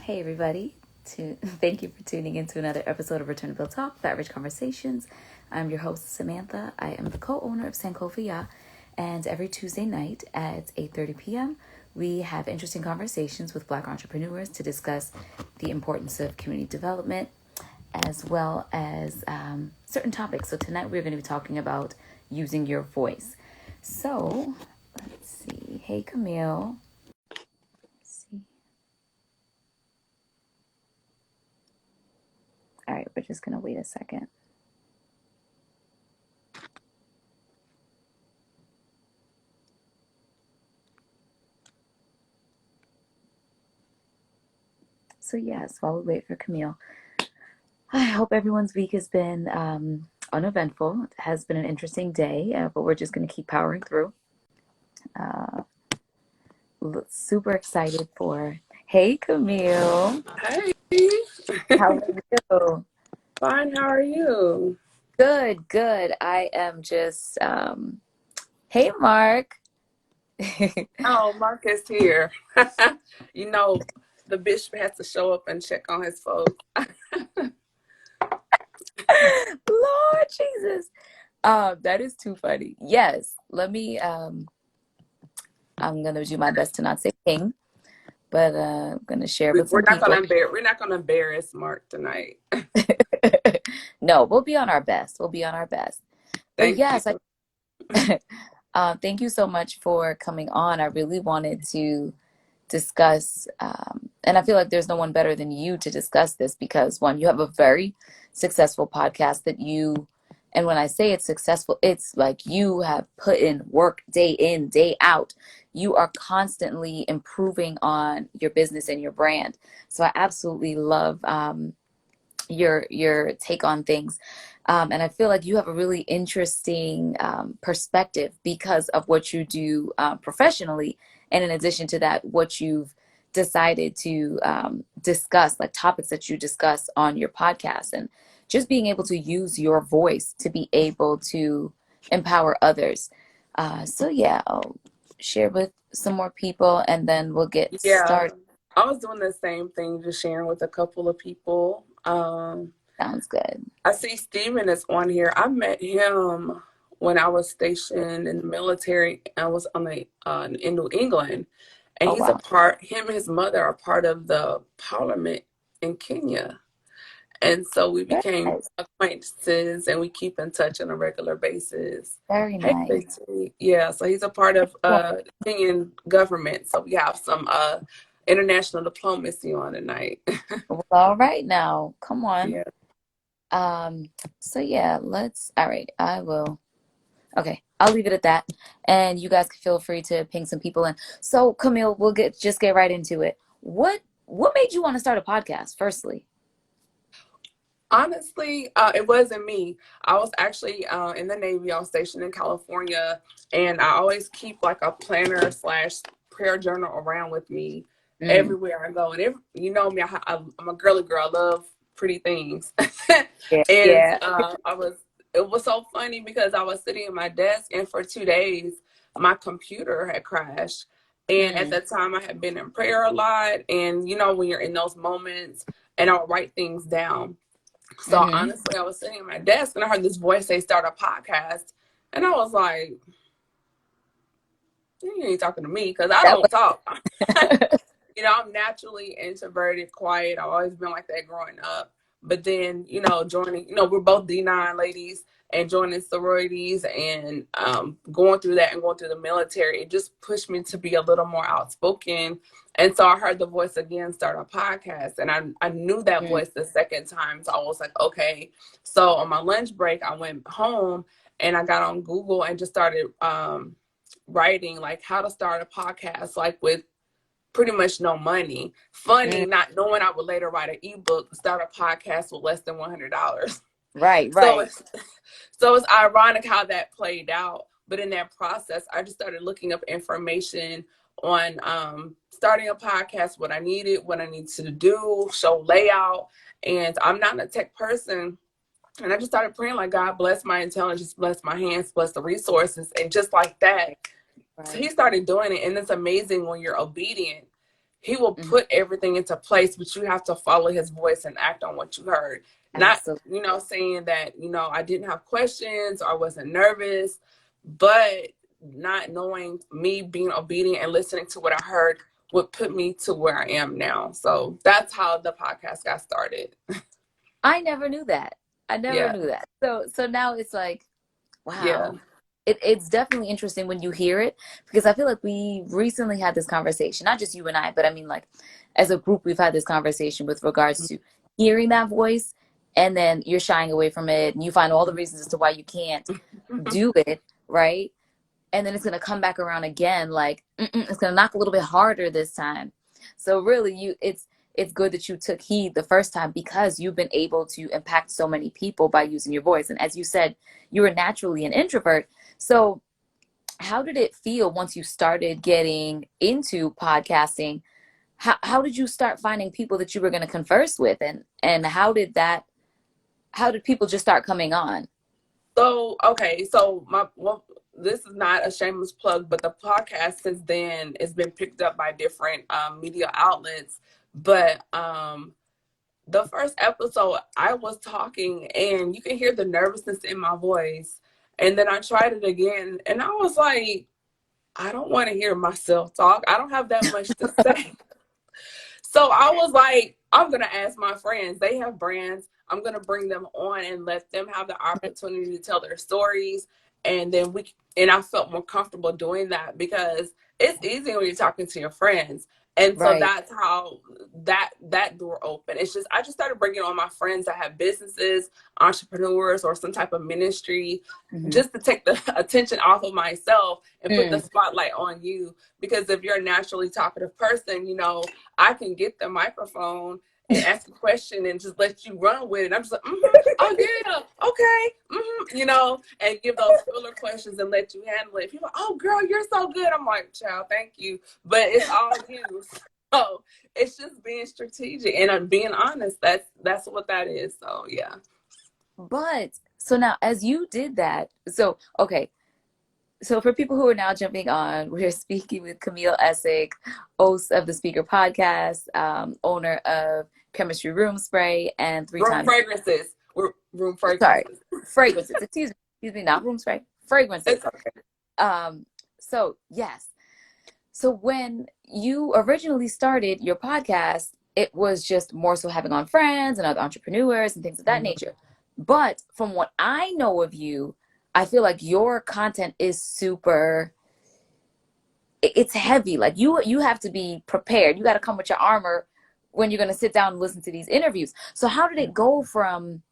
Hey everybody, thank you for tuning in to another episode of Return to Build Talk, that Rich Conversations. I'm your host, Samantha. I am the co-owner of Sankofa, and every Tuesday night at 8:30 p.m., we have interesting conversations with Black entrepreneurs to discuss the importance of community development as well as certain topics. So tonight we're going to be talking about using your voice. So, let's see. Hey, Camille. All right, we're just going to wait a second. So yes, while we wait for Camille, I hope everyone's week has been uneventful. It has been an interesting day, but we're just going to keep powering through. Super excited for... Hey, Camille. Hey. How are you? Fine, how are you? Good. I am just... Hey, Mark. Oh, Mark is here. You know, the bishop has to show up and check on his folks. Lord Jesus. That is too funny. Yes, let me... I'm going to do my best to not say king, but I'm going to share with some people. We're not gonna embarrass Mark tonight. No, we'll be on our best. But yes, thank you so much for coming on. I really wanted to discuss, and I feel like there's no one better than you to discuss this because, one, you have a very successful podcast that you, and when I say it's successful, it's like you have put in work day in, day out. You are constantly improving on your business and your brand. So I absolutely love your take on things. And I feel like you have a really interesting perspective because of what you do professionally. And in addition to that, what you've decided to discuss, like topics that you discuss on your podcast, and just being able to use your voice to be able to empower others. So yeah, I'll share with some more people and then we'll get started. I was doing the same thing, just sharing with a couple of people. Sounds good. I see Steven is on here. I met him when I was stationed in the military. I was on in New England, and he's a part. Him and his mother are part of the parliament in Kenya, and so we became acquaintances, and we keep in touch on a regular basis. Very nice. Yeah, so he's a part of Kenyan government. So we have some international diplomacy on tonight. Well, all right now, come on. Yeah. So yeah, all right, okay, I'll leave it at that. And you guys can feel free to ping some people in. So Camille, we'll just get right into it. What made you want to start a podcast, firstly? Honestly, it wasn't me. I was actually in the Navy. I was stationed in California, and I always keep like a planner / prayer journal around with me everywhere I go. And if you know me, I'm a girly girl. I love pretty things. It was so funny because I was sitting at my desk, and for 2 days my computer had crashed. And at that time I had been in prayer a lot, and you know when you're in those moments, and I'll write things down. So honestly, I was sitting at my desk and I heard this voice say start a podcast, and I was like, you ain't talking to me because I don't talk. You know, I'm naturally introverted, quiet. I've always been like that growing up. But then, you know, joining, you know, we're both D9 ladies, and joining sororities and going through that and going through the military, it just pushed me to be a little more outspoken. And so I heard the voice again, start a podcast. And I knew that voice the second time. So I was like, okay. So on my lunch break, I went home and I got on Google and just started writing like how to start a podcast, like with pretty much no money. Funny, not knowing I would later write an ebook, start a podcast with less than $100. Right. So it's ironic how that played out. But in that process, I just started looking up information on starting a podcast, what I needed to do, show layout. And I'm not a tech person. And I just started praying like, God, bless my intelligence, bless my hands, bless the resources. And just like that, so he started doing it. And it's amazing when you're obedient. he will put everything into place, but you have to follow his voice and act on what you heard. Not, Absolutely. saying that, I didn't have questions or I wasn't nervous, but not knowing, me being obedient and listening to what I heard would put me to where I am now. So that's how the podcast got started. I never knew that. I never Yeah. knew that. So now it's like, Yeah. wow. It's definitely interesting when you hear it, because I feel like we recently had this conversation, not just you and I, but I mean, like, as a group, we've had this conversation with regards to hearing that voice, and then you're shying away from it and you find all the reasons as to why you can't do it, right? And then it's going to come back around again, like, it's going to knock a little bit harder this time. So really, it's good that you took heed the first time, because you've been able to impact so many people by using your voice. And as you said, you were naturally an introvert. So how did it feel once you started getting into podcasting? How did you start finding people that you were going to converse with, and how did people just start coming on? So, okay, so this is not a shameless plug, but the podcast since then has been picked up by different media outlets. But the first episode, I was talking, and you can hear the nervousness in my voice. And then I tried it again, and I was like, I don't want to hear myself talk. I don't have that much to say. So I was like, I'm going to ask my friends. They have brands. I'm going to bring them on and let them have the opportunity to tell their stories. And then I felt more comfortable doing that, because it's easy when you're talking to your friends. And so Right. that's how that door opened. I just started bringing on my friends that have businesses, entrepreneurs, or some type of ministry, Mm-hmm. just to take the attention off of myself and put the Mm. spotlight on you. Because if you're a naturally talkative person, I can get the microphone and ask a question and just let you run with it. I'm just like, oh yeah, okay, and give those filler questions and let you handle it. People are, oh girl, you're so good. I'm like, child, thank you. But it's all you. So it's just being strategic and being honest. That's what that is. So yeah. But so now, as you did that, so okay, so for people who are now jumping on, we're speaking with Camille Essick, host of the Speaker Podcast, owner of Chemistry Room Spray, and Room three-time, fragrances. Room sorry, fragrances. fragrances. Excuse me, not room spray, fragrances. It's okay. So yes. So when you originally started your podcast, it was just more so having on friends and other entrepreneurs and things of that nature. But from what I know of you, I feel like your content is it's heavy. Like you have to be prepared. You got to come with your armor when you're going to sit down and listen to these interviews. So how did it go from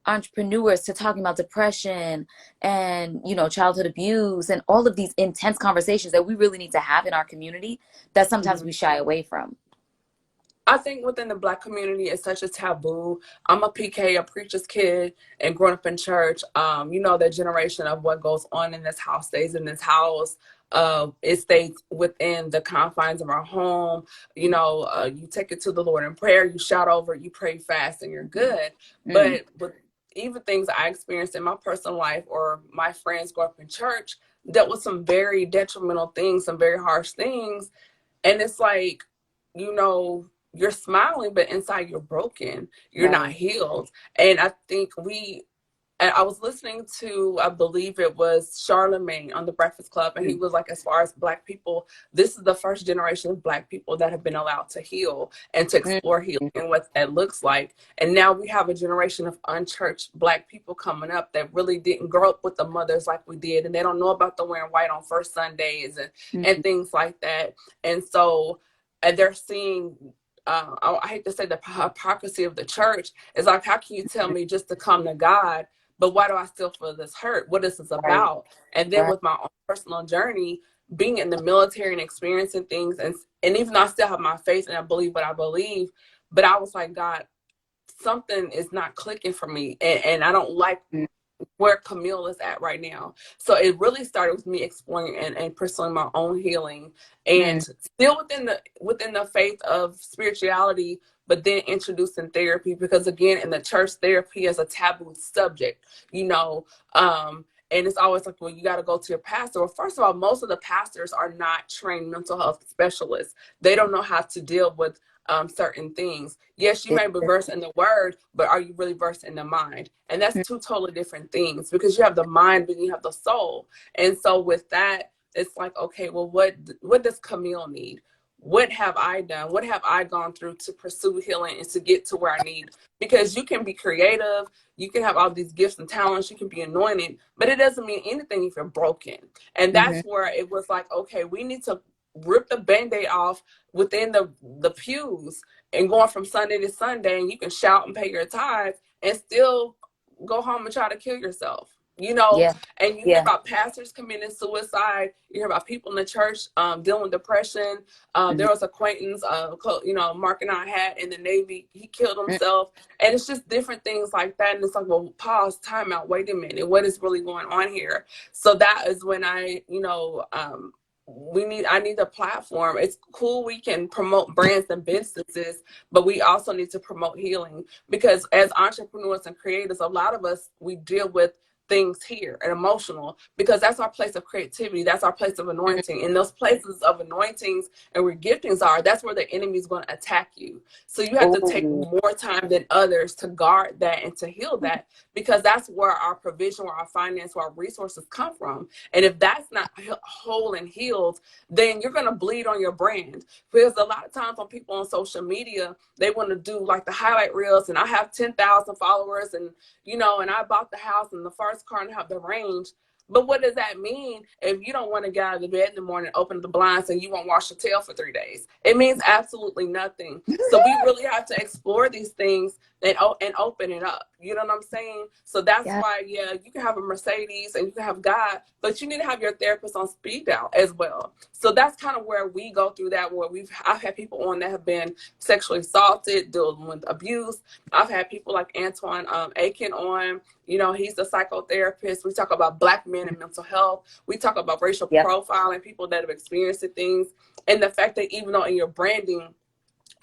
entrepreneurs to talking about depression and childhood abuse and all of these intense conversations that we really need to have in our community that sometimes we shy away from? I think within the Black community, it's such a taboo. I'm a PK, a preacher's kid, and growing up in church, the generation of what goes on in this house stays in this house. It stays within the confines of our home. You take it to the Lord in prayer, you shout over it, you pray fast, and you're good. Mm, But with even things I experienced in my personal life or my friends growing up in church, dealt with some very detrimental things, some very harsh things. And it's like, you know, you're smiling, but inside you're broken. You're not right. healed. And I think I was listening to, I believe it was Charlemagne on the Breakfast Club, and he Mm, was like, as far as Black people, this is the first generation of Black people that have been allowed to heal and to mm, explore healing and what that looks like. And now we have a generation of unchurched Black people coming up that really didn't grow up with the mothers like we did, and they don't know about the wearing white on first Sundays and mm, things like that. And so, and they're seeing, I hate to say the hypocrisy of the church. Is like, how can you tell me just to come to God, but why do I still feel this hurt? What is this right. about? And then Right. with my own personal journey, being in the military and experiencing things, and even though I still have my faith and I believe what I believe, but I was like, God, something is not clicking for me, and I don't like Mm, where Camille is at right now. So it really started with me exploring and pursuing my own healing, and mm, still within the faith of spirituality, but then introducing therapy, because again, in the church, therapy is a taboo subject, you know. And it's always like, well, you got to go to your pastor. Well, first of all, most of the pastors are not trained mental health specialists. They don't know how to deal with certain things. Yes, you may be versed in the word, but are you really versed in the mind? And that's two totally different things, because you have the mind, but you have the soul. And so with that, it's like, okay, well, what does Camille need? What have I done? What have I gone through to pursue healing and to get to where I need? Because you can be creative, you can have all these gifts and talents, you can be anointed, but it doesn't mean anything if you're broken. And that's where it was like, okay, we need to rip the Band-Aid off within the pews and going from Sunday to Sunday, and you can shout and pay your tithes and still go home and try to kill yourself. You know, and you hear about pastors committing suicide. You hear about people in the church dealing with depression. There was an acquaintance, Mark and I had in the Navy. He killed himself. And it's just different things like that. And it's like, well, pause, time out, wait a minute. What is really going on here? So that is when I need a platform. It's cool we can promote brands and businesses, but we also need to promote healing, because as entrepreneurs and creators, a lot of us, we deal with things here and emotional, because that's our place of creativity, that's our place of anointing. And those places of anointings and where giftings are, that's where the enemy is going to attack you. So you have to take more time than others to guard that and to heal that, because that's where our provision, where our finance, where our resources come from. And if that's not whole and healed, then you're going to bleed on your brand. Because a lot of times when people on social media, they want to do like the highlight reels, and I have 10,000 followers, and and I bought the house and the first car and have the range. But what does that mean if you don't want to get out of the bed in the morning, open the blinds, and you won't wash your tail for 3 days? It means absolutely nothing. So we really have to explore these things and open it up. You know what I'm saying? So that's why, you can have a Mercedes and you can have God, but you need to have your therapist on speed dial as well. So that's kind of where we go through that, where I've had people on that have been sexually assaulted, dealing with abuse. I've had people like Antoine Aiken on. He's a psychotherapist. We talk about Black men and mental health. We talk about racial profiling, people that have experienced things. And the fact that even though in your branding,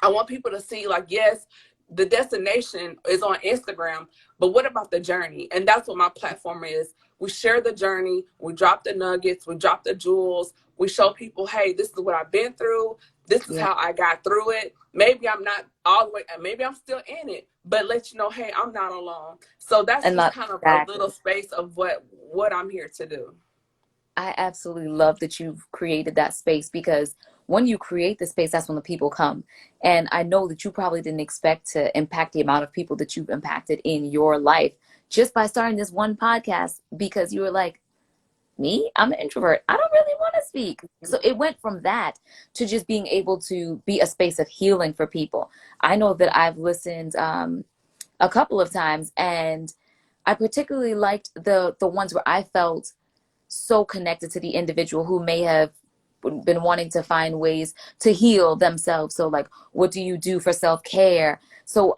I want people to see, like, yes, the destination is on Instagram, but what about the journey? And that's what my platform is. We share the journey. We drop the nuggets. We drop the jewels. We show people, hey, this is what I've been through. This is how I got through it. Maybe I'm not all the way, maybe I'm still in it, but let you know, hey, I'm not alone. So that's just kind of a little space of what I'm here to do. I absolutely love that you've created that space, because when you create the space, that's when the people come. And I know that you probably didn't expect to impact the amount of people that you've impacted in your life just by starting this one podcast, because you were like, me, I'm an introvert, I don't really want to speak. So it went from that to just being able to be a space of healing for people. I know that I've listened a couple of times, and I particularly liked the ones where I felt so connected to the individual who may have been wanting to find ways to heal themselves. So like, what do you do for self-care? So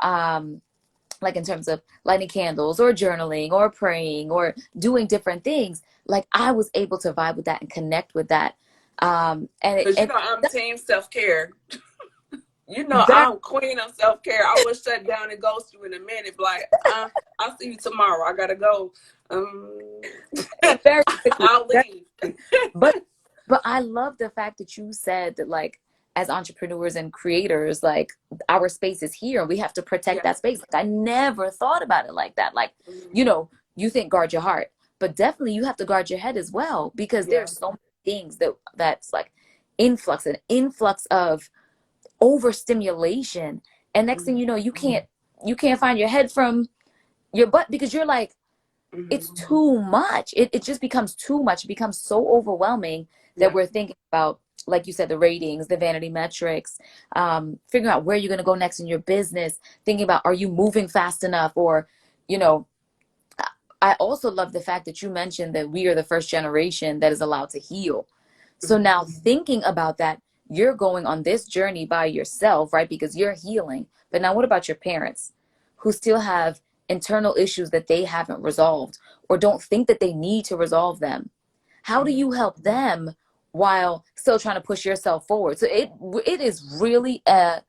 like in terms of lighting candles or journaling or praying or doing different things, like I was able to vibe with that and connect with that. And I'm team self-care. I'm queen of self-care. I will shut down and ghost you in a minute. Like, I'll see you tomorrow. I gotta go. Very I'll leave. But I love the fact that you said that, like, as entrepreneurs and creators, like, our space is here and we have to protect that space. Like, I never thought about it like that. Like, you think guard your heart, but definitely you have to guard your head as well, because there's so many things that's like an influx of overstimulation. And next thing you know, you can't find your head from your butt, because you're like, it's too much. It just becomes too much. It becomes so overwhelming that we're thinking about, like you said, the ratings, the vanity metrics, figuring out where you're going to go next in your business, thinking about, are you moving fast enough? Or, I also love the fact that you mentioned that we are the first generation that is allowed to heal. So now thinking about that, you're going on this journey by yourself, right? Because you're healing. But now what about your parents who still have internal issues that they haven't resolved or don't think that they need to resolve them? How do you help them while still trying to push yourself forward? So it is really a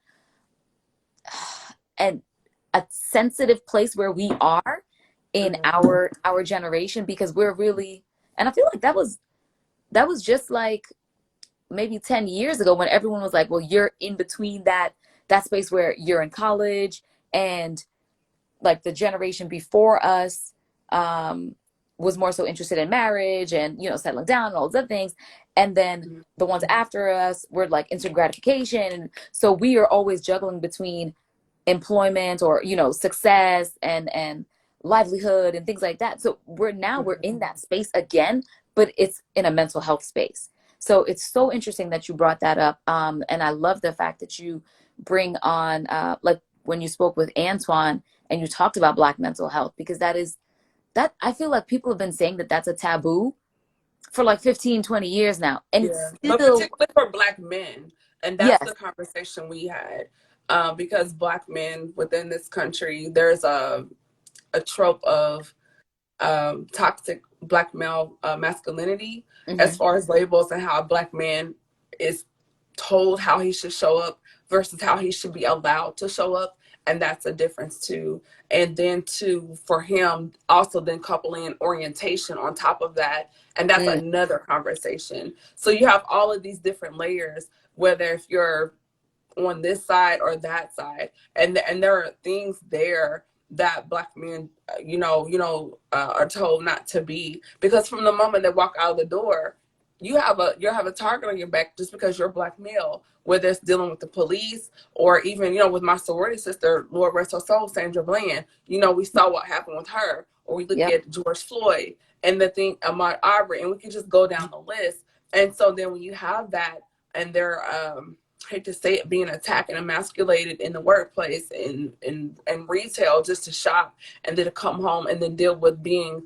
sensitive place where we are. in our generation, because we're really, and I feel like that was just like maybe 10 years ago, when everyone was like, well, you're in between that space where you're in college, and like the generation before us was more so interested in marriage and, settling down and all those other things. And then the ones after us were like instant gratification. And so we are always juggling between employment, or, success and livelihood and things like that. So we're in that space again, but it's in a mental health space. So it's so interesting that you brought that up. And I love the fact that you bring on, like when you spoke with Antoine and you talked about Black mental health, because that I feel like people have been saying that that's a taboo for like 15, 20 years now. And it's but still, particularly for Black men. And that's yes. the conversation we had. Because Black men within this country, there's a trope of toxic Black male masculinity, as far as labels, and how a Black man is told how he should show up versus how he should be allowed to show up. And that's a difference too. And then for him also then coupling orientation on top of that, and that's another conversation. So you have all of these different layers, whether if you're on this side or that side, and there are things there that Black men are told not to be, because from the moment they walk out of the door, you have a target on your back just because you're a Black male, whether it's dealing with the police or even, with my sorority sister, Lord rest her soul, Sandra Bland. We saw what happened with her, or we look at George Floyd and the thing, Ahmaud Arbery, and we can just go down the list. And so then when you have that, and they're hate to say it, being attacked and emasculated in the workplace, in retail, just to shop, and then to come home and then deal with being,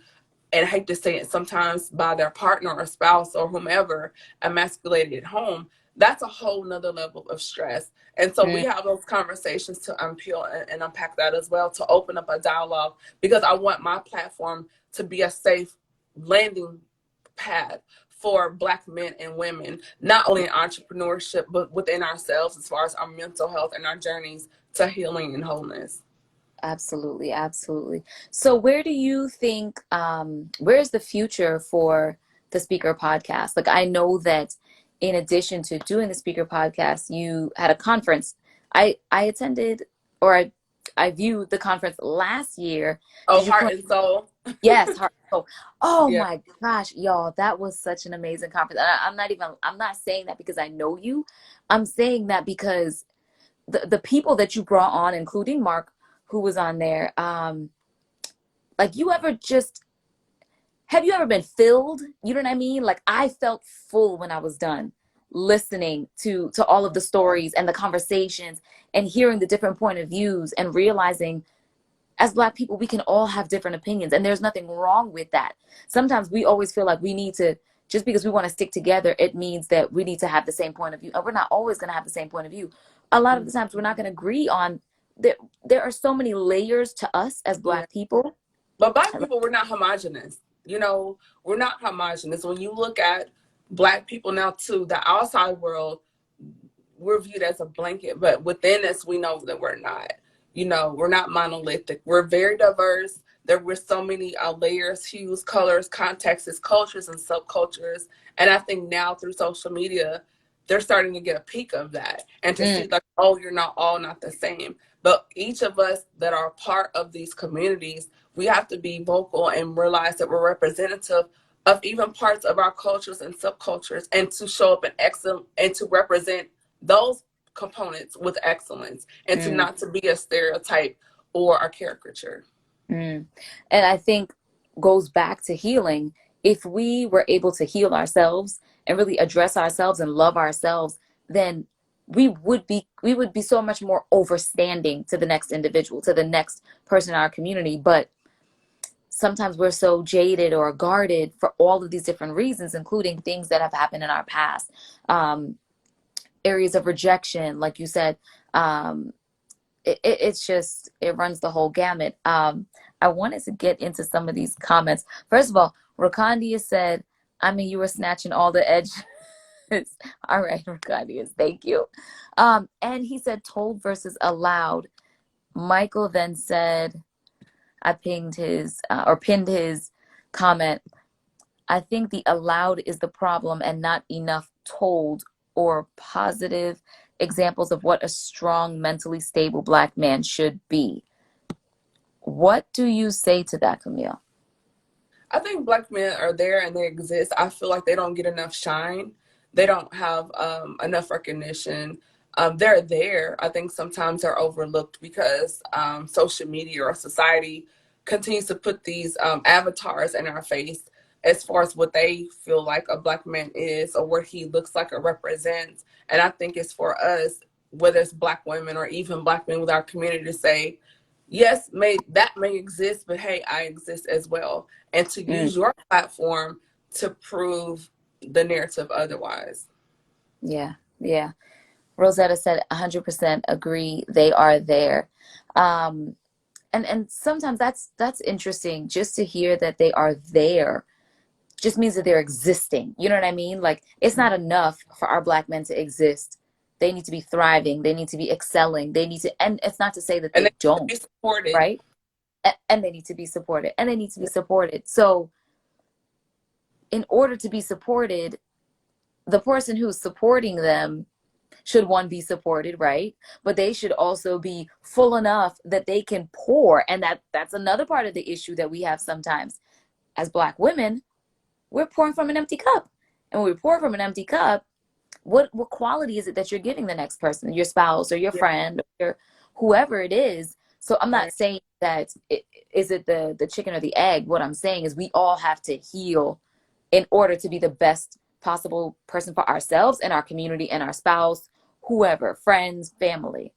and I hate to say it, sometimes by their partner or spouse or whomever, emasculated at home, that's a whole nother level of stress. And so we have those conversations to unpeel and unpack that as well, to open up a dialogue, because I want my platform to be a safe landing path for Black men and women, not only in entrepreneurship, but within ourselves, as far as our mental health and our journeys to healing and wholeness. Absolutely, absolutely. So where do you think, where's the future for the Speaker Podcast? Like, I know that in addition to doing the Speaker Podcast, you had a conference. I attended, or I viewed the conference last year. Oh, Heart and Soul. Yes, Heart and Soul. Oh Yeah. my gosh, y'all, that was such an amazing conference. And I'm not saying that because I know you. I'm saying that because the people that you brought on, including Mark, who was on there, like, have you ever been filled? You know what I mean? Like, I felt full when I was done listening to all of the stories and the conversations, and hearing the different point of views, and realizing as Black people, we can all have different opinions, and there's nothing wrong with that. Sometimes we always feel like we need to, just because we want to stick together, it means that we need to have the same point of view. And we're not always going to have the same point of view. A lot of the times we're not going to agree on, there are so many layers to us as Black people. But Black people, we're not homogenous. We're not homogenous. When you look at Black people now too, the outside world, we're viewed as a blanket, but within us, we know that we're not. We're not monolithic. We're very diverse. There were so many layers, hues, colors, contexts, cultures, and subcultures. And I think now through social media, they're starting to get a peek of that, and to see like, oh, you're not all not the same. But each of us that are part of these communities, we have to be vocal and realize that we're representative of even parts of our cultures and subcultures, and to show up in excellence and to represent those components with excellence, and to not to be a stereotype or a caricature. And I think goes back to healing. If we were able to heal ourselves and really address ourselves and love ourselves, then we would be so much more overstanding to the next individual, to the next person in our community. But sometimes we're so jaded or guarded for all of these different reasons, including things that have happened in our past, areas of rejection, like you said. It's just, it runs the whole gamut. I wanted to get into some of these comments. First of all, Rakandia said, I mean, you were snatching all the edges. All right, Rakandia, thank you. And he said, told versus allowed. Michael then said, I pinged his or pinned his comment. I think the allowed is the problem and not enough told or positive examples of what a strong, mentally stable Black man should be. What do you say to that, Camille? I think Black men are there and they exist. I feel like they don't get enough shine. They don't have enough recognition. They're there. I think sometimes they're overlooked because social media or society continues to put these avatars in our face as far as what they feel like a Black man is or what he looks like or represents. And I think it's for us, whether it's Black women or even Black men with our community, to say, yes, that may exist, but hey, I exist as well, and to use your platform to prove the narrative otherwise. Yeah, yeah. Rosetta said 100% agree. They are there. And sometimes that's interesting just to hear that they are there just means that they're existing. You know what I mean? Like it's not enough for our Black men to exist. They need to be thriving. They need to be excelling. They need to, and it's not to say that And they they need to don't, be supported. right? And they need to be supported. And they need to be supported. So in order to be supported, the person who's supporting them should one be supported, right? But they should also be full enough that they can pour. And that's another part of the issue that we have sometimes as Black women. We're pouring from an empty cup. And when we pour from an empty cup, what quality is it that you're giving the next person, your spouse or your Yeah, friend or whoever it is? So I'm not right. saying that is it the chicken or the egg. What I'm saying is we all have to heal in order to be the best possible person for ourselves and our community and our spouse, whoever, friends, family.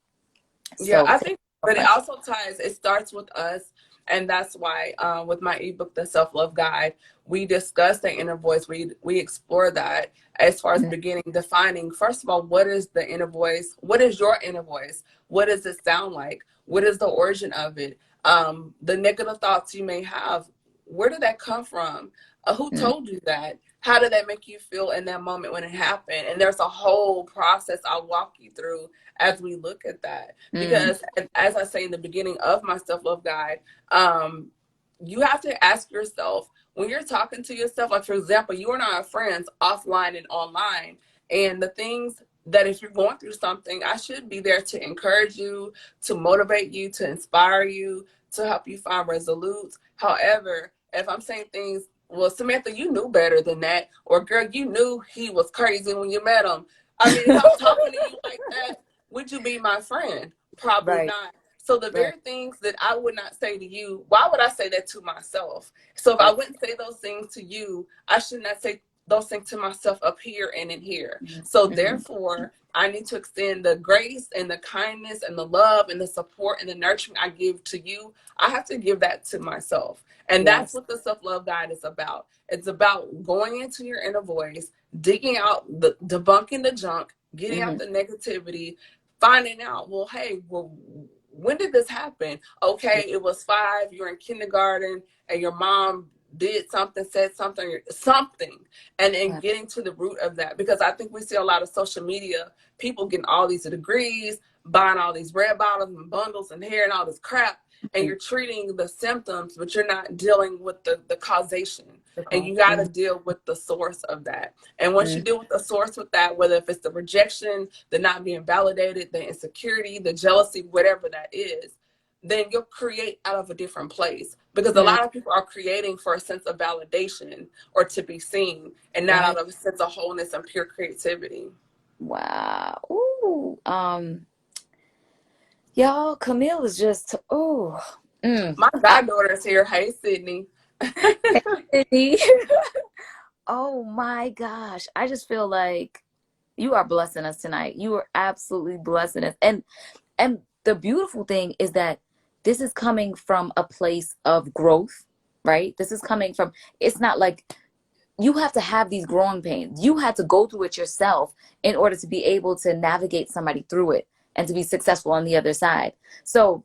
Yeah, So I thank think, you so but it much. also ties, it starts with us. And that's why with my ebook, The Self-Love Guide, we discuss the inner voice. We explore that as far as Mhm. beginning, defining, first of all, what is the inner voice? What is your inner voice? What does it sound like? What is the origin of it? The negative thoughts you may have, where did that come from? Who Mhm. told you that? How did that make you feel in that moment when it happened? And there's a whole process I'll walk you through as we look at that. Mhm. Because as I say in the beginning of my self-love guide, um, you have to ask yourself when you're talking to yourself, like for example, you and I are friends offline and online, and the things that if you're going through something, I should be there to encourage you, to motivate you, to inspire you, to help you find resolutes. However, if I'm saying things, well, Samantha, you knew better than that, or girl, you knew he was crazy when you met him. I mean, if I'm talking to you like that, would you be my friend? Probably Right, not. So the right. very things that I would not say to you, why would I say that to myself? So if I That's wouldn't say those things to you, I should not say those things to myself up here and in here. mhm. So Mhm. therefore, I need to extend the grace and the kindness and the love and the support and the nurturing I give to you. I have to give that to myself. And that's Yes. what the self-love guide is about. It's about going into your inner voice, digging out the debunking the junk, getting out Hmm. the negativity, finding out, well, hey, well, when did this happen? Yeah. Okay, it was 5, you're in kindergarten, and your mom did something, said something, and then Yeah. getting to the root of that. Because I think we see a lot of social media, people getting all these degrees, buying all these red bottles and bundles and hair and all this crap, and Mhm. you're treating the symptoms, but you're not dealing with the causation. The And cause. you got to Mhm. deal with the source of that. And once you Mhm. deal with the source with that, whether if it's the rejection, the not being validated, the insecurity, the jealousy, whatever that is, then you'll create out of a different place. Because a Mhm. lot of people are creating for a sense of validation or to be seen, and not Right. out of a sense of wholeness and pure creativity. Wow. Ooh. Y'all, Camille is just My I, goddaughter is here. Hey, Sydney. Sydney. Oh my gosh. I just feel like you are blessing us tonight. You are absolutely blessing us. And the beautiful thing is that this is coming from a place of growth, right? This is coming from, it's not like you have to have these growing pains. You had to go through it yourself in order to be able to navigate somebody through it and to be successful on the other side. So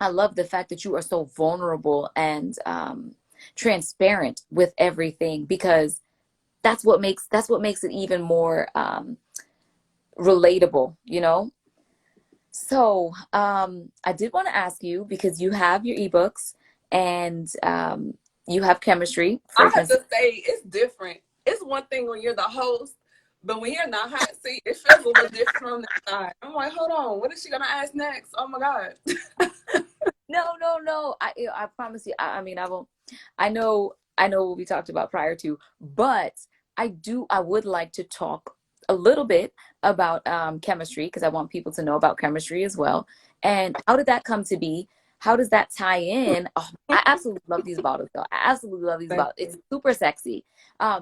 I love the fact that you are so vulnerable and transparent with everything because that's what makes it even more relatable, you know? So I did want to ask you because you have your ebooks and you have chemistry, I have fragrances. to say, it's different. It's one thing when you're the host, but when you're in the hot seat, it feels a little different on the side. I'm like, hold on, what is she gonna ask next? Oh my god. No. I promise you. I mean, I won't. I know what we talked about prior to, but I would like to talk a little bit about chemistry because I want people to know about chemistry as well. And how did that come to be? How does that tie in? Oh, I absolutely love these bottles, though. I absolutely love these Thank bottles. It's you. super sexy.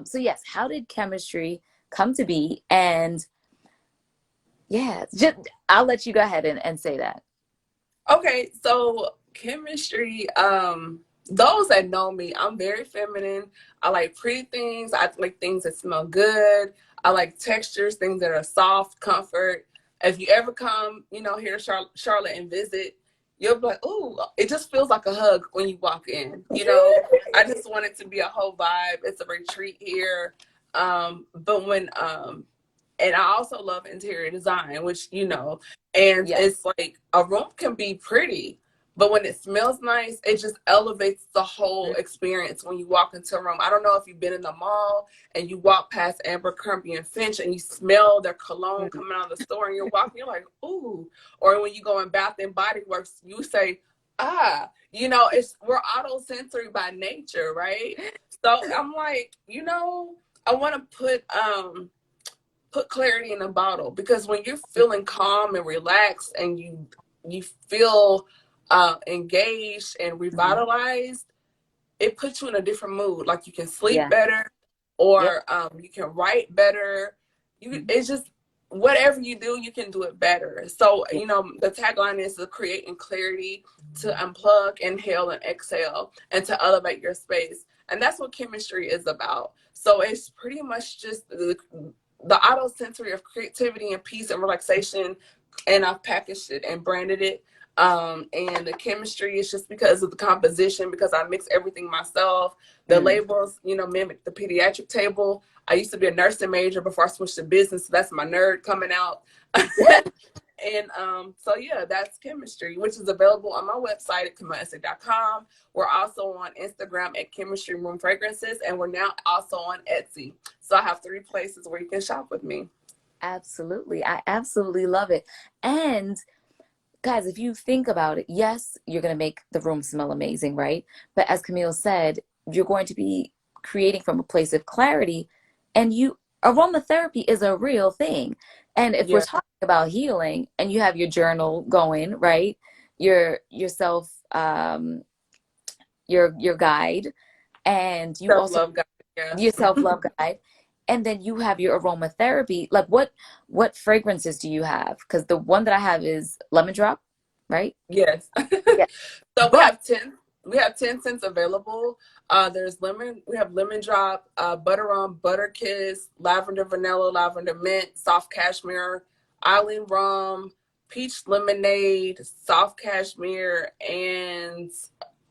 So yes, how did chemistry come to be? And yeah, just I'll let you go ahead and say that. Okay, so chemistry, those that know me, I'm very feminine. I like pretty things. I like things that smell good. I like textures, things that are soft, comfort. If you ever come, here to Charlotte and visit, you'll be like, "Ooh, it just feels like a hug when you walk in." I just want it to be a whole vibe. It's a retreat here. But when and I also love interior design, which and Yes. it's like a room can be pretty, but when it smells nice, it just elevates the whole experience when you walk into a room. I don't know if you've been in the mall and you walk past Abercrombie and Finch and you smell their cologne Mhm. coming out of the store and you're walking, you're like, ooh. Or when you go in Bath and Body Works, you say, ah, we're auto sensory by nature, right? So I'm like, I want to put clarity in a bottle, because when you're feeling calm and relaxed and you feel engaged and Mhm. revitalized, it puts you in a different mood. Like you can sleep Yeah. better, Yep. or you can write better. Mhm. It's just whatever you do, you can do it better. So Yeah. the tagline is to create in clarity, to unplug, inhale, and exhale, and to elevate your space. And that's what chemistry is about. So it's pretty much just the auto sensory of creativity and peace and relaxation. And I've packaged it and branded it. And the chemistry is just because of the composition, because I mix everything myself. The Mm. labels, mimic the pediatric table. I used to be a nursing major before I switched to business, so that's my nerd coming out. And so yeah, that's chemistry, which is available on my website at CamilleEssick.com. We're also on Instagram at Chemistry Room Fragrances, and we're now also on Etsy. So I have 3 places where you can shop with me. Absolutely. I absolutely love it. And guys, if you think about it, yes, you're going to make the room smell amazing, right? But as Camille said, you're going to be creating from a place of clarity, and aromatherapy is a real thing. And if we're Yeah, talking about healing and you have your journal going, right? Yourself, your guide, and you self also love, guys. Yeah. your self-love guide, and then you have your aromatherapy. Like what fragrances do you have? Because the one that I have is lemon drop, right? Yes. Yeah. So we But have 10. We have 10 scents available. There's lemon. We have lemon drop, butter rum, butter kiss, lavender vanilla, lavender mint, soft cashmere, island rum, peach lemonade, soft cashmere, and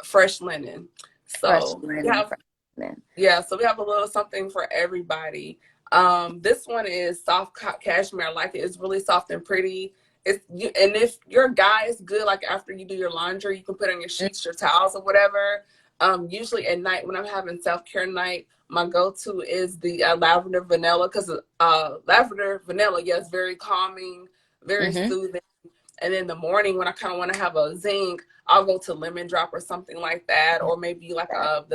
fresh linen. fresh So we linen, have fresh linen. Yeah, so we have a little something for everybody. This one is soft cashmere. I like it. It's really soft and pretty. And if your guy is good, like after you do your laundry, you can put on your Mm, sheets, your towels, or whatever. Usually at night when I'm having self care night, my go to is the lavender vanilla, because lavender vanilla, yes, very calming, very mm-hmm. soothing. And in the morning, when I kind of want to have a zing, I'll go to lemon drop or something like that, or maybe like a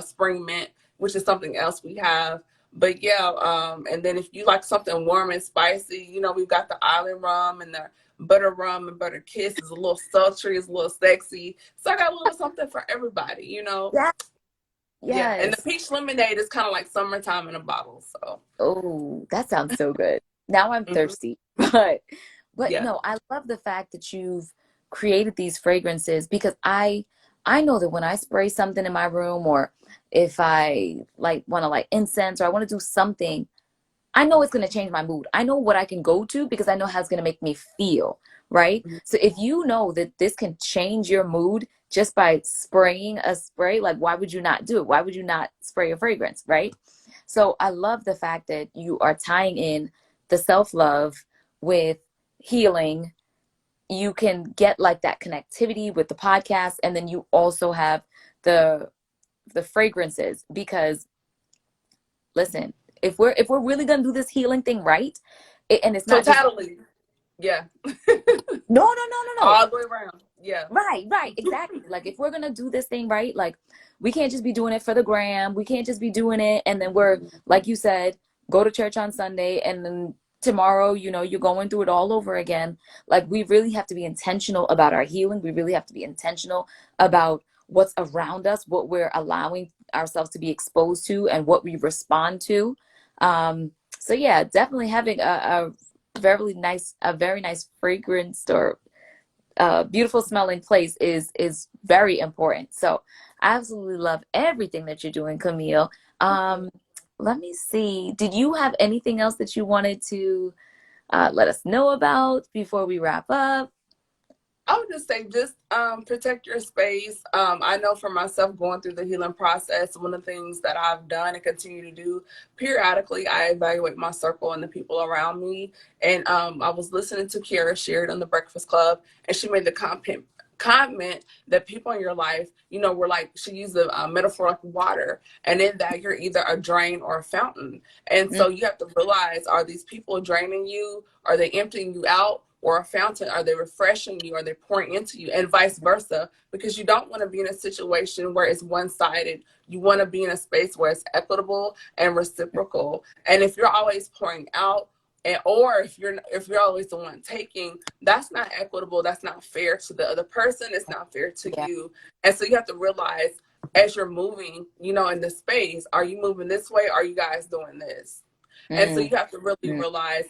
spring mint, which is something else we have. But yeah, and then if you like something warm and spicy, we've got the island rum and the butter rum and butter kiss is a little sultry, is a little sexy. So I got a little something for everybody. Yeah. Yeah, and the Yes. peach lemonade is kind of like summertime in a bottle. So Oh, that sounds so good. Now I'm mhm. thirsty. But Yeah. no, I love the fact that you've created these fragrances because I know that when I spray something in my room, or if I like want to like incense, or I want to do something, I know it's going to change my mood. I know what I can go to because I know how it's going to make me feel, right? So if you know that this can change your mood just by spraying a spray, like why would you not do it? Why would you not spray a fragrance, right? So I love the fact that you are tying in the self-love with healing you can get like that connectivity with the podcast, and then you also have the fragrances. Because listen, if we're really gonna do this healing thing right, and it's not just Totally. Yeah. no. All the way around. Yeah. Right, exactly. Like if we're gonna do this thing right, like we can't just be doing it for the gram. We can't just be doing it and then we're, like you said, go to church on Sunday and then tomorrow, you're going through it all over again. Like we really have to be intentional about our healing. We really have to be intentional about what's around us, what we're allowing ourselves to be exposed to, and what we respond to. So yeah, definitely having a very nice fragrance or beautiful smelling place is very important. So I absolutely love everything that you're doing, Camille. Let me see. Did you have anything else that you wanted to let us know about before we wrap up? I would just say, just protect your space. I know for myself, going through the healing process, one of the things that I've done and continue to do periodically, I evaluate my circle and the people around me. And I was listening to Kiara Sheard on the Breakfast Club, and she made the comment that people in your life, were like, she used the metaphor like water, and in that you're either a drain or a fountain. And Mm, so you have to realize, are these people draining you? Are they emptying you out? Or a fountain, are they refreshing you? Are they pouring into you? And vice versa, because you don't want to be in a situation where it's one-sided. You want to be in a space where it's equitable and reciprocal. And if you're always pouring out, or if you're always the one taking, that's not equitable. That's not fair to the other person. It's not fair to yeah. you. And so you have to realize, as you're moving, in the space, are you moving this way? Are you guys doing this? And so Mm, you have to really mm, realize,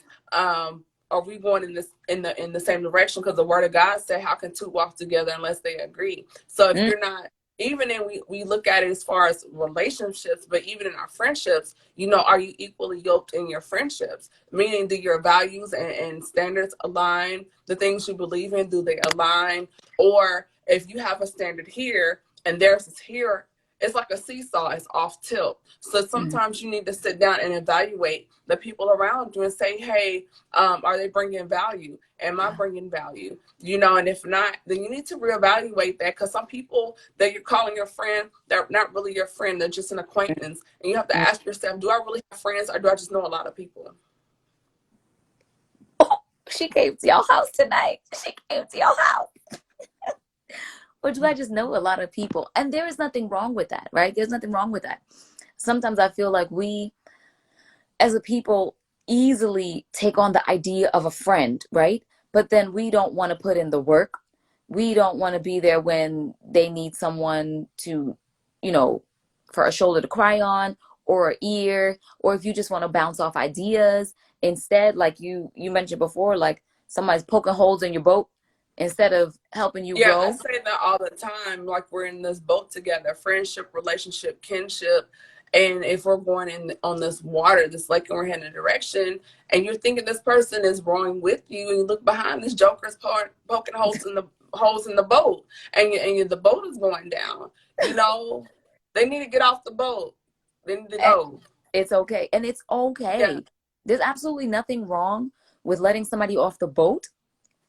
are we going in the same direction? Because the word of God said, how can two walk together unless they agree? So if mm, you're not, even in, we look at it as far as relationships, but even in our friendships, are you equally yoked in your friendships? Meaning, do your values and standards align? The things you believe in, do they align? Or if you have a standard here and theirs is here, it's like a seesaw, it's off tilt. So mm, sometimes you need to sit down and evaluate the people around you and say, hey, are they bringing value? Am I bringing value? And if not, then you need to reevaluate that, because some people that you're calling your friend, they're not really your friend. They're just an acquaintance. And you have to mm. ask yourself, do I really have friends, or do I just know a lot of people? Oh, she came to your house tonight. She came to your house. Or do I just know a lot of people? And there is nothing wrong with that, right? There's nothing wrong with that. Sometimes I feel like we as a people easily take on the idea of a friend, right? But then we don't want to put in the work. We don't want to be there when they need someone to, you know, for a shoulder to cry on, or an ear, or if you just want to bounce off ideas. Instead, like you mentioned before, like somebody's poking holes in your boat instead of helping you Yeah, I grow. say that all the time. Like, we're in this boat together, friendship, relationship, kinship. And if we're going in on this water, this lake, and we're heading a direction, and you're thinking this person is rowing with you, and you look behind, this joker's poking holes in the boat, and the boat is going down. They need to get off the boat. They need to And go. it's okay. And it's Yeah, okay. There's absolutely nothing wrong with letting somebody off the boat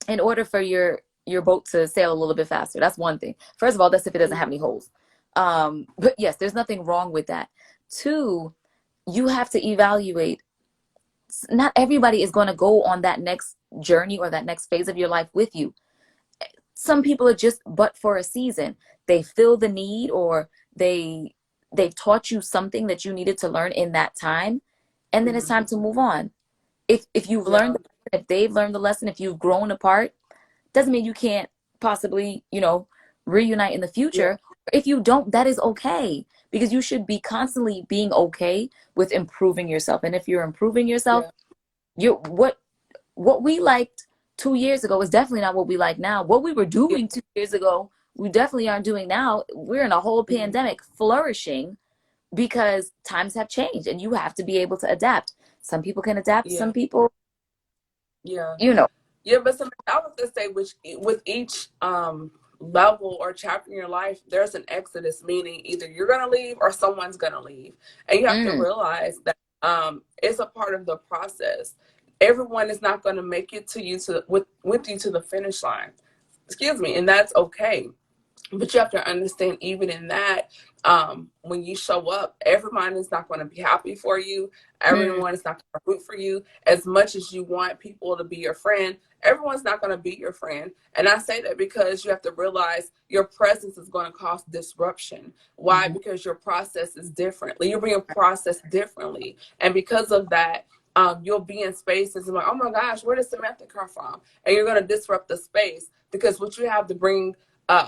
in order for your boat to sail a little bit faster. That's one thing. First of all, that's if it doesn't have any holes. But yes, there's nothing wrong with that. Two, you have to evaluate. Not everybody is going to go on that next journey or that next phase of your life with you. Some people are just but for a season. They feel the need, or they've taught you something that you needed to learn in that time, and then it's time to move on. If you've learned, yeah, if they've learned the lesson, if you've grown apart, doesn't mean you can't possibly, reunite in the yeah, future. If you don't, that is okay, because you should be constantly being okay with improving yourself. And if you're improving yourself, yeah, you what we liked 2 years ago is definitely not what we like now. What we were yeah. doing 2 years ago, we definitely aren't doing now. We're in a whole Mhm. pandemic flourishing because times have changed and you have to be able to adapt. Some people can adapt, some Yeah, people, yeah. you know. Yeah, but I would just say, which with each level or chapter in your life, there's an exodus, meaning either you're gonna leave or someone's gonna leave, and you have to Mm, realize that it's a part of the process. everyone is not going to make it to you with you to the finish line. Excuse me, and that's okay. But you have to understand, even in that, when you show up, everyone is not going to be happy for you. Everyone is not going to root for you. As much as you want people to be your friend, everyone's not going to be your friend. And I say that because you have to realize your presence is going to cause disruption. Why? Because your process is different. You're being processed differently. And because of that, you'll be in spaces and like, oh my gosh, where did Samantha come from? And you're going to disrupt the space because what you have to bring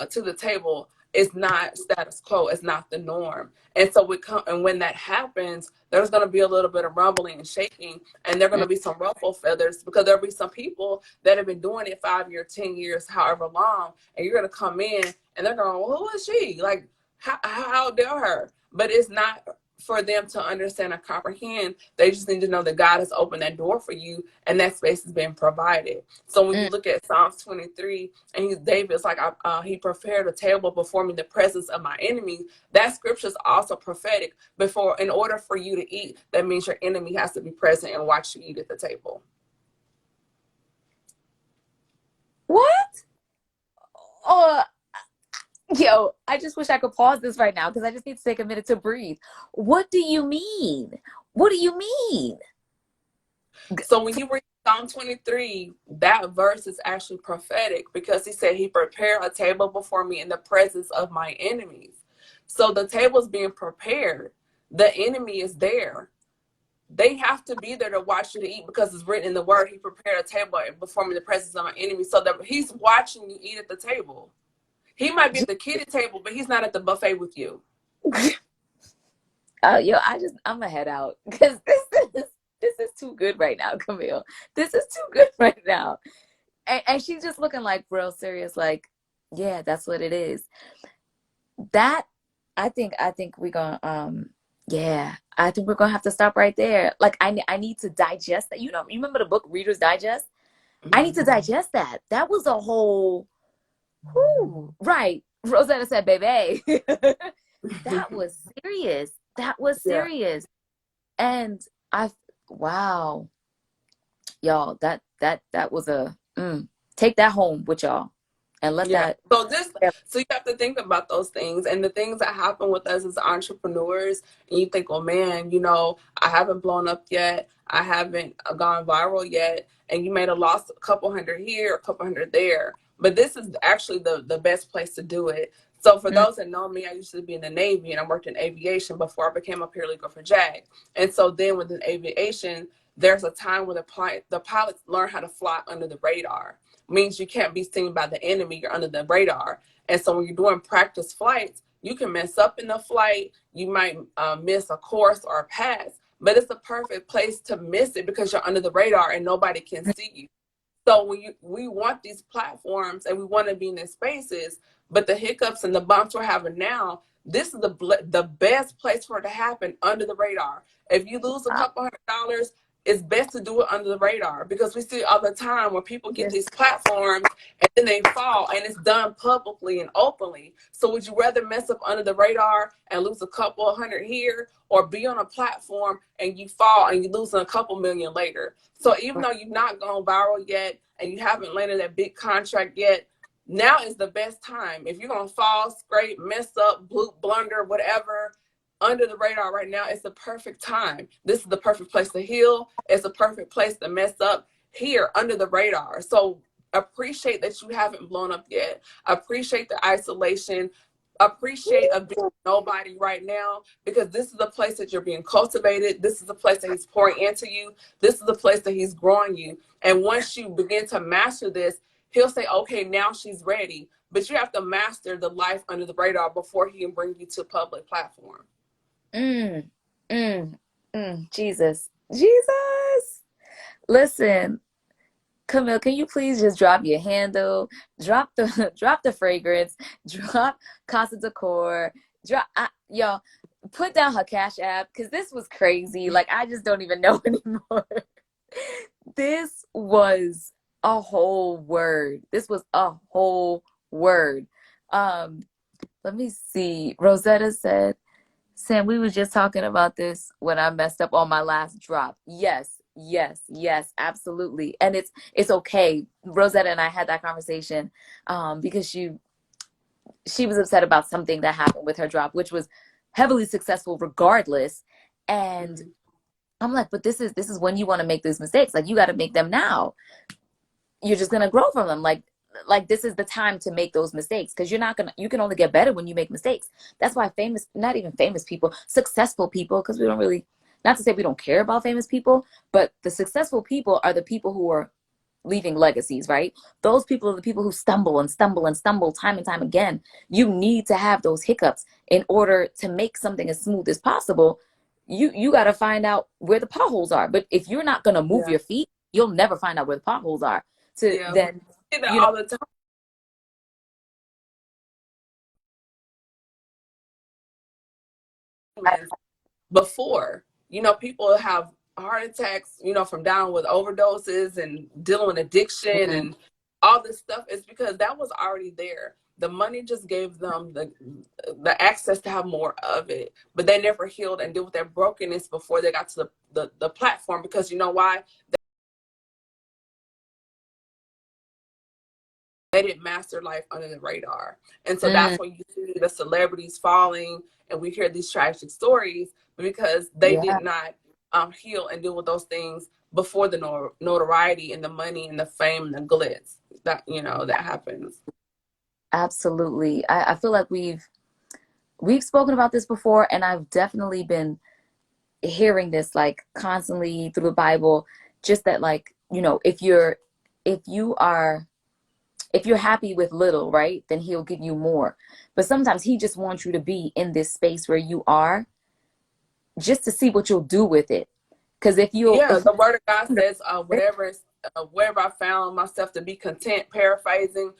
to the table is not status quo. It's not the norm. And so and when that happens, there's going to be a little bit of rumbling and shaking, and there are going to be some ruffle feathers because there'll be some people that have been doing it 5 years, 10 years, however long, and you're going to come in and they're going, well, who is she? Like, how dare her? But it's not for them to understand and comprehend. They just need to know that God has opened that door for you and that space has been provided. So when you look at Psalms 23 and David's like, he prepared a table before me in the presence of my enemies. That scripture is also prophetic. In order for you to eat, that means your enemy has to be present and watch you eat at the table. What? Oh, yo, I just wish I could pause this right now because I just need to take a minute to breathe. What do you mean? What do you mean? So when you read Psalm 23, that verse is actually prophetic because he said he prepared a table before me in the presence of my enemies. So the table is being prepared. The enemy is there. They have to be there to watch you to eat because it's written in the word. He prepared a table before me in the presence of my enemies, so that he's watching you eat at the table. He might be at the kiddie table, but he's not at the buffet with you. Yo, I'm gonna head out because this is too good right now, Camille. This is too good right now. And she's just looking like real serious, like, yeah, that's what it is. That I think we're gonna yeah, I think we're gonna have to stop right there. Like I need to digest that. You remember the book Reader's Digest? I need to digest that. That was a whole right. Rosetta said, baby. That was serious. That was serious. Yeah. And wow. Y'all, that was take that home with y'all and let that. So you have to think about those things and the things that happen with us as entrepreneurs. And you think, oh man, I haven't blown up yet. I haven't gone viral yet. And you may have lost a couple hundred here, a couple hundred there. But this is actually the best place to do it. So for those that know me, I used to be in the Navy and I worked in aviation before I became a paralegal for JAG. And so then within aviation, there's a time when the pilots learn how to fly under the radar. Means you can't be seen by the enemy. You're under the radar. And so when you're doing practice flights, you can mess up in the flight. You might miss a course or a pass, but it's the perfect place to miss it because you're under the radar and nobody can see you. So we want these platforms and we want to be in these spaces, but the hiccups and the bumps we're having now, this is the best place for it to happen, under the radar. If you lose a couple $100, it's best to do it under the radar because we see all the time where people get these platforms and then they fall and it's done publicly and openly. So would you rather mess up under the radar and lose a couple hundred here, or be on a platform and you fall and you lose a couple million later? So even though you've not gone viral yet and you haven't landed that big contract yet, now is the best time. If you're going to fall, scrape, mess up, blunder, whatever, under the radar right now, it's the perfect time. This is the perfect place to heal. It's a perfect place to mess up, here under the radar. So appreciate that you haven't blown up yet. Appreciate the isolation. Appreciate being nobody right now, because this is the place that you're being cultivated. This is the place that he's pouring into you. This is the place that he's growing you. And once you begin to master this, he'll say, okay, now she's ready. But you have to master the life under the radar before he can bring you to a public platform. Jesus. Listen, Camille, can you please just drop your handle, drop the fragrance, drop Casa Decor, y'all, put down her Cash App, because this was crazy. Like, I just don't even know anymore. This was a whole word. Let me see. Rosetta said, Sam, we was just talking about this when I messed up on my last drop. Yes, Yes, yes, absolutely. And it's okay. Rosetta and I had that conversation because she was upset about something that happened with her drop, which was heavily successful regardless. And Mm-hmm. I'm like, but this is when you want to make these mistakes. Like you got to make them now. You're just gonna grow from them. Like this is the time to make those mistakes because you can only get better when you make mistakes. That's why famous, not even famous people, successful people, because we don't really, not to say we don't care about famous people, but the successful people are the people who are leaving legacies, right? Those people are the people who stumble and stumble and stumble time and time again. You need to have those hiccups in order to make something as smooth as possible. You got to find out where the potholes are. But if you're not going to move Yeah. your feet, you'll never find out where the potholes are. To Yeah. We then, see that you know, all the I, time. Before, people have heart attacks, from down with overdoses and dealing with addiction mhm, and all this stuff. Is because that was already there. The money just gave them the access to have more of it, but they never healed and deal with their brokenness before they got to the platform. Because you know why? They didn't master life under the radar. And so mm, that's when you see the celebrities falling and we hear these tragic stories because they yeah, did not heal and deal with those things before the notoriety and the money and the fame and the glitz that happens. absolutely. I feel like we've spoken about this before, and I've definitely been hearing this like constantly through the Bible, just that like, if you are if you're happy with little, right, then he'll give you more. But sometimes he just wants you to be in this space where you are just to see what you'll do with it. Because Yeah, if the word of God you says, wherever I found myself to be content, paraphrasing,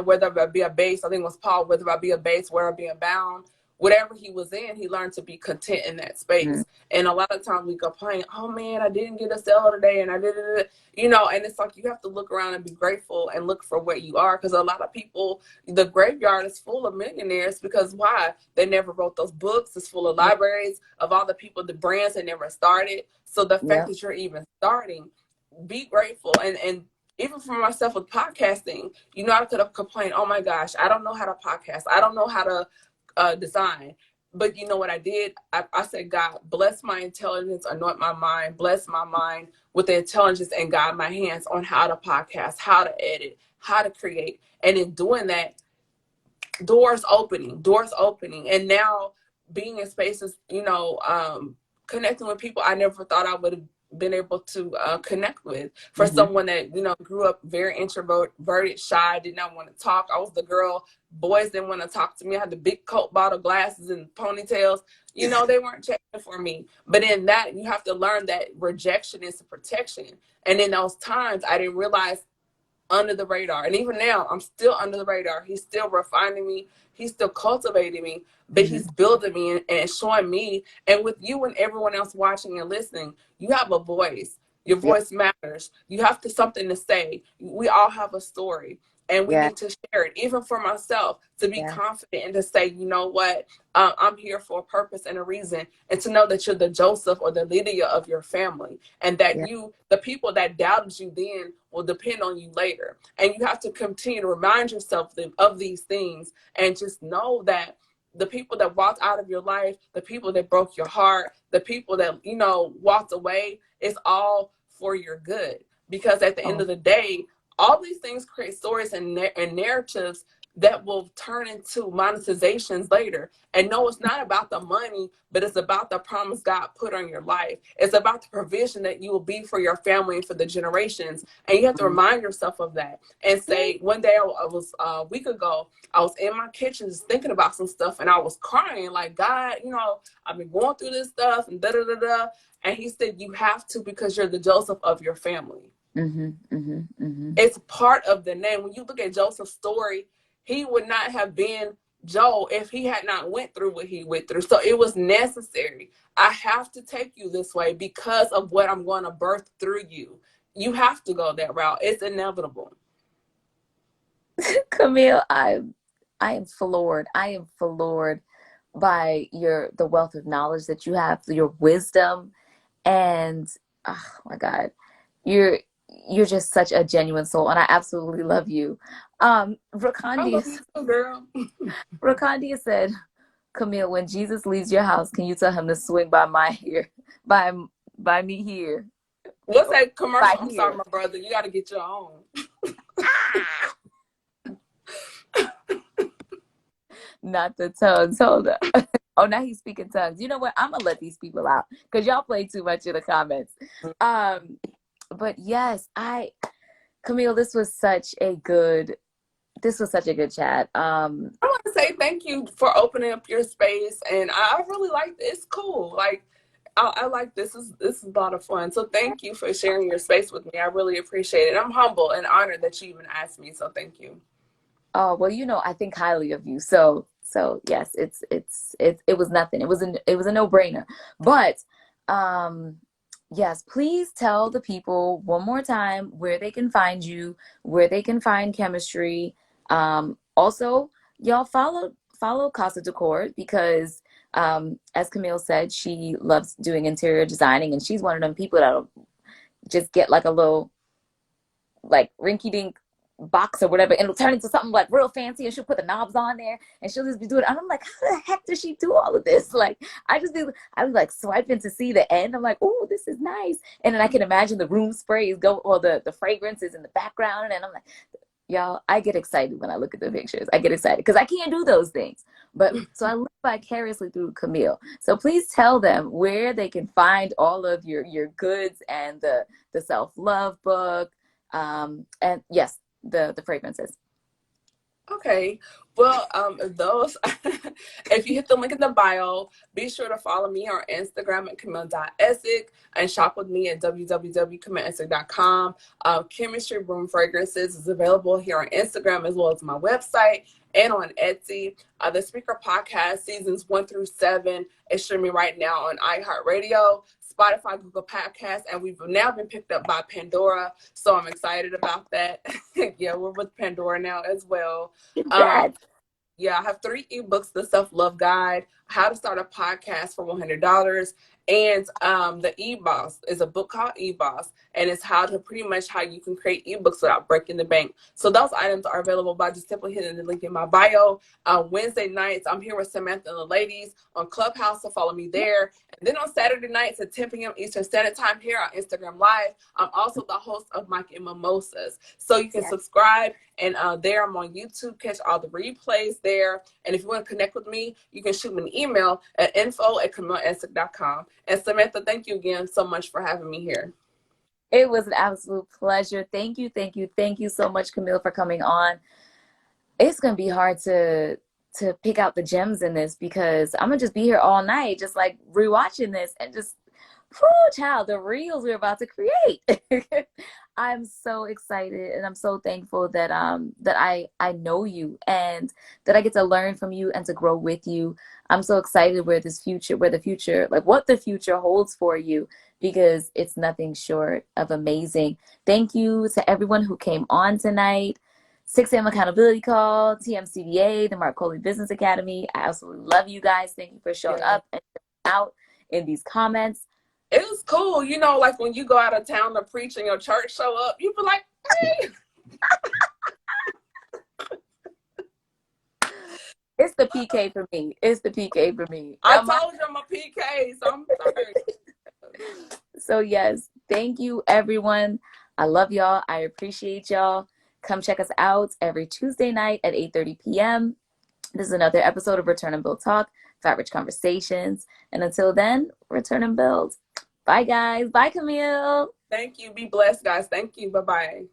whether I be a base, I think it was Paul, whether I be a base, where I be abound, whatever he was in, he learned to be content in that mm, space. And a lot of times we complain, oh man, I didn't get a sale today and I did it, and it's like you have to look around and be grateful and look for what you are. Because a lot of people, the graveyard is full of millionaires because why? They never wrote those books. It's full of libraries of all the people, the brands that never started. So the fact yeah, that you're even starting, be grateful. And even for myself with podcasting, I could have complained, oh my gosh, I don't know how to podcast. I don't know how to design. But you know what I did? I said, God, bless my intelligence, anoint my mind, bless my mind with the intelligence, and guide my hands on how to podcast, how to edit, how to create. And in doing that, doors opening. And now being in spaces, connecting with people I never thought I would have been able to connect with. For hmm, someone that, grew up very introverted, shy, did not want to talk. I was the girl, boys didn't want to talk to me. I had the big Coke bottle glasses and ponytails. They weren't checking for me. But in that, you have to learn that rejection is a protection. And in those times, I didn't realize under the radar. And even now, I'm still under the radar. He's still refining me. He's still cultivating me, but hmm, he's building me and showing me. And with you and everyone else watching and listening, you have a voice. Your yeah, voice matters. You have something to say. We all have a story, and we yeah, need to share it. Even for myself, to be yeah, confident and to say, you know what, I'm here for a purpose and a reason, and to know that you're the Joseph or the Lydia of your family, and that yeah, the people that doubted you then will depend on you later. And you have to continue to remind yourself of these things, and just know that the people that walked out of your life, the people that broke your heart, the people that walked away, it's all for your good. Because at the end oh, of the day, all these things create stories and narratives that will turn into monetizations later. And no, it's not about the money, but it's about the promise God put on your life. It's about the provision that you will be for your family and for the generations. And you have to mm, remind yourself of that. And say, one day I was a week ago, I was in my kitchen just thinking about some stuff, and I was crying like, God, I've been going through this stuff and da da da da. And he said, you have to, because you're the Joseph of your family. mm-hmm, mm-hmm, mm-hmm. It's part of the name. When you look at Joseph's story, he would not have been Joe if he had not went through what he went through. So it was necessary. I have to take you this way because of what I'm going to birth through you. You have to go that route. It's inevitable. Camille, I am floored. I am floored by the wealth of knowledge that you have, your wisdom, and oh my God, you're just such a genuine soul, and I absolutely love you. I love you too, girl. Rakandia said, Camille, when Jesus leaves your house, can you tell him to swing by my here, by me here, What's that commercial? by I'm sorry, here? my brother. You got to get your own. Not the tongues. Hold up. Oh, now he's speaking tongues. You know what? I'm gonna let these people out because y'all play too much in the comments. But yes, Camille, this was such a good chat. I want to say thank you for opening up your space, and I really like it. It's cool. Like I like this. This is a lot of fun. So thank you for sharing your space with me. I really appreciate it. I'm humble and honored that you even asked me. So thank you. Oh, well, I think highly of you. So yes, it was nothing. It was a no-brainer. But yes, please tell the people one more time where they can find you, where they can find chemistry. Also, y'all follow Casa Decor because as Camille said, she loves doing interior designing, and she's one of them people that'll just get like a little like rinky dink box or whatever, and it'll turn into something like real fancy, and she'll put the knobs on there, and she'll just be doing it. And I'm like, how the heck does she do all of this? Like, I was like swiping to see the end. I'm like, oh, this is nice. And then I can imagine the room sprays go, or the fragrances in the background. And I'm like, y'all, I get excited when I look at the pictures. I get excited because I can't do those things. But so I live vicariously through Camille. So please tell them where they can find all of your goods and the self-love book. And yes, the fragrances. Okay. Well, those, if you hit the link in the bio, be sure to follow me on Instagram at Camille.Essick and shop with me at www.camilleessick.com. Chemistry Room Fragrances is available here on Instagram as well as my website and on Etsy. The Speaker Podcast seasons 1 through 7 is streaming right now on iHeartRadio, Spotify, Google Podcasts, and we've now been picked up by Pandora, so I'm excited about that. Yeah, we're with Pandora now as well. Yeah, I have 3 ebooks: The Self-Love Guide, How to Start a Podcast for $100, and the E-Boss is a book called E-Boss, and it's how you can create ebooks without breaking the bank. So those items are available by just simply hitting the link in my bio. Wednesday nights, I'm here with Samantha and the ladies on Clubhouse, so follow me there. And then on Saturday nights at 10 p.m. Eastern Standard Time here on Instagram Live, I'm also the host of Mike and Mimosas. So you can subscribe, and there I'm on YouTube, catch all the replays there. And if you want to connect with me, you can shoot me an email at info@CamilleEssick.com. And Samantha, thank you again so much for having me here. It was an absolute pleasure. Thank you so much, Camille, for coming on. It's gonna be hard to pick out the gems in this because I'm gonna just be here all night, just like rewatching this and just, child, the reels we're about to create. I'm so excited and I'm so thankful that I know you and that I get to learn from you and to grow with you. I'm so excited what the future holds for you, because it's nothing short of amazing. Thank you to everyone who came on tonight. 6 a.m. Accountability Call, TMCDA, the Mark Coley Business Academy. I absolutely love you guys. Thank you for showing up and out in these comments. It was cool. You know, like when you go out of town to preach and your church show up, you be like, hey. It's the PK for me. I told you I'm a PK, so I'm sorry. So yes, thank you everyone. I love y'all. I appreciate y'all. Come check us out every Tuesday night at 8:30 p.m. This is another episode of Return and Build Talk, Fat Rich Conversations. And until then, return and build. Bye guys. Bye Camille. Thank you. Be blessed, guys. Thank you. Bye-bye.